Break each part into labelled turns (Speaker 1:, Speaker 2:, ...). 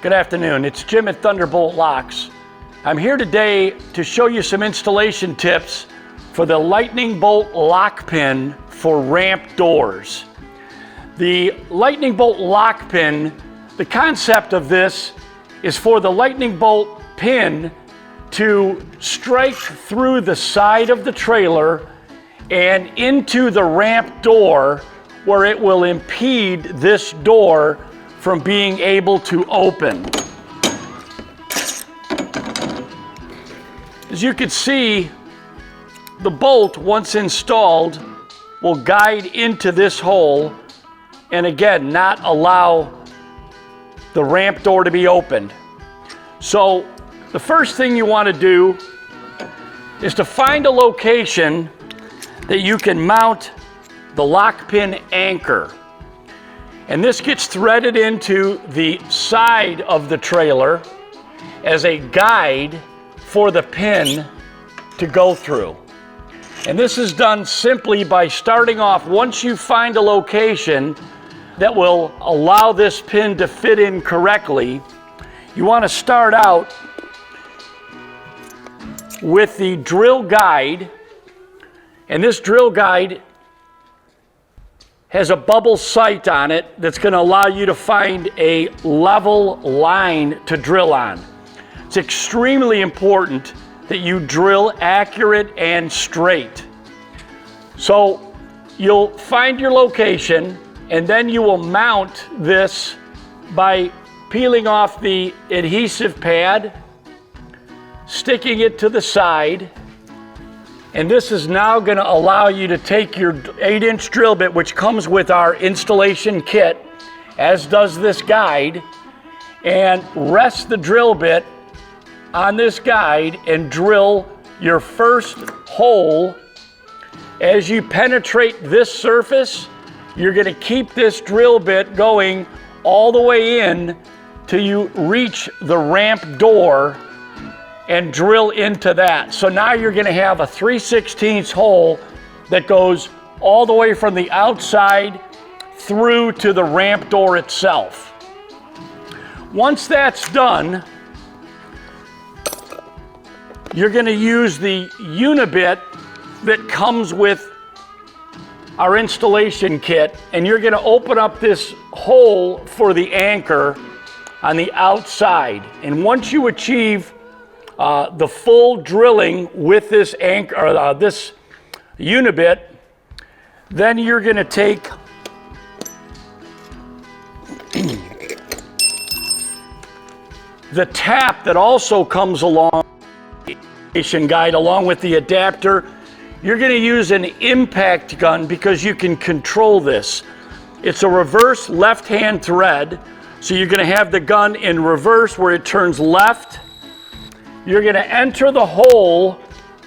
Speaker 1: Good afternoon, it's Jim at Thunderbolt Locks. I'm here today to show you some installation tips for the lightning bolt lock pin for ramp doors. The lightning bolt lock pin, the concept of this is for the lightning bolt pin to strike through the side of the trailer and into the ramp door where it will impede this door from being able to open. As you can see, the bolt, once installed, will guide into this hole and again, not allow the ramp door to be opened. So the first thing you want to do is to find a location that you can mount the lock pin anchor. And this gets threaded into the side of the trailer as a guide for the pin to go through. And this is done simply by starting off, once you find a location that will allow this pin to fit in correctly, you want to start out with the drill guide. And this drill guide has a bubble sight on it that's going to allow you to find a level line to drill on. It's extremely important that you drill accurate and straight. So you'll find your location and then you will mount this by peeling off the adhesive pad, sticking it to the side, and this is now going to allow you to take your 8-inch drill bit, which comes with our installation kit, as does this guide, and rest the drill bit on this guide and drill your first hole. As you penetrate this surface, you're going to keep this drill bit going all the way in till you reach the ramp door and drill into that. So now you're going to have a 3/16 hole that goes all the way from the outside through to the ramp door itself. Once that's done, you're going to use the unibit that comes with our installation kit, and you're going to open up this hole for the anchor on the outside. And once you achieve the full drilling with this anchor, or this unibit, then you're going to take the tap that also comes along the installation guide along with the adapter. You're going to use an impact gun because you can control this. It's a reverse left-hand thread, so you're going to have the gun in reverse where it turns left. You're going to enter the hole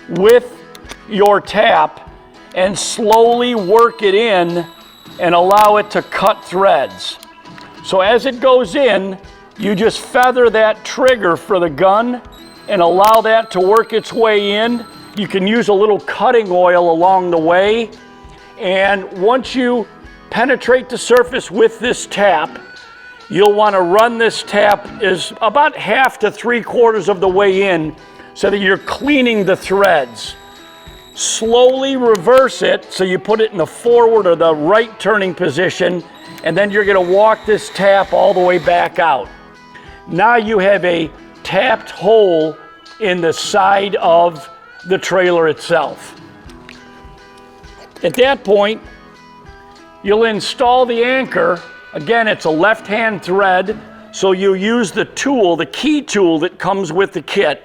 Speaker 1: with your tap and slowly work it in and allow it to cut threads. So as it goes in, you just feather that trigger for the gun and allow that to work its way in. You can use a little cutting oil along the way. And once you penetrate the surface with this tap, you'll want to run this tap is about 1/2 to 3/4 of the way in so that you're cleaning the threads. Slowly reverse it so you put it in the forward or the right turning position, and then you're going to walk this tap all the way back out. Now you have a tapped hole in the side of the trailer itself. At that point, you'll install the anchor. Again, it's a left-hand thread, so you use the tool, the key tool that comes with the kit.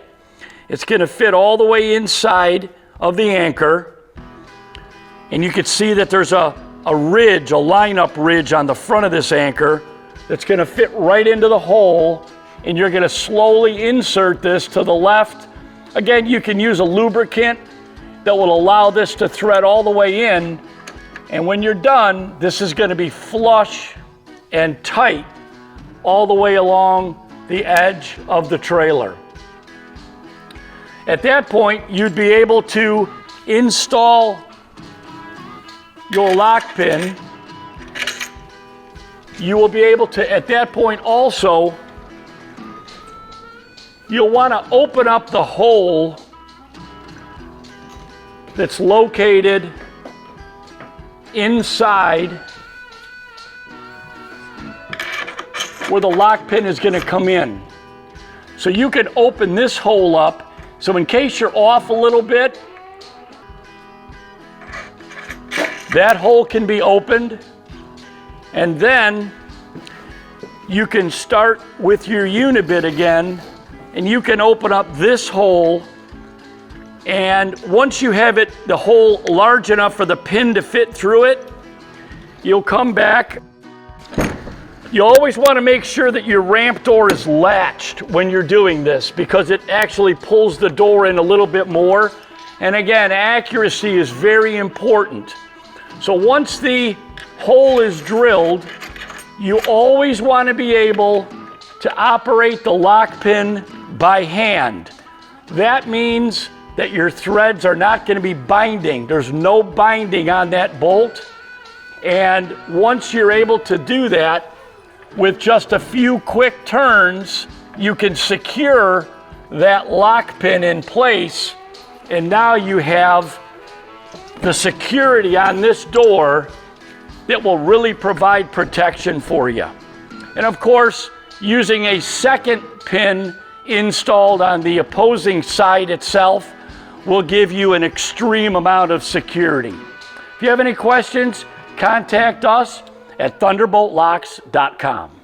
Speaker 1: It's going to fit all the way inside of the anchor, and you can see that there's a ridge, a line-up ridge on the front of this anchor that's going to fit right into the hole, and you're going to slowly insert this to the left. Again, you can use a lubricant that will allow this to thread all the way in, and when you're done, this is going to be flush and tight all the way along the edge of the trailer. At that point, you'd be able to install your lock pin. You will be able to, at that point also, you'll want to open up the hole that's located inside where the lock pin is going to come in. So you can open this hole up. So in case you're off a little bit, that hole can be opened. And then you can start with your unibit again, and you can open up this hole. And once you have it, the hole large enough for the pin to fit through it, you'll come back. You always want to make sure that your ramp door is latched when you're doing this, because it actually pulls the door in a little bit more. And again, accuracy is very important. So once the hole is drilled, you always want to be able to operate the lock pin by hand. That means that your threads are not going to be binding. There's no binding on that bolt. And once you're able to do that, with just a few quick turns, you can secure that lock pin in place, and now you have the security on this door that will really provide protection for you. And of course, using a second pin installed on the opposing side itself will give you an extreme amount of security. If you have any questions, contact us at thunderboltlocks.com.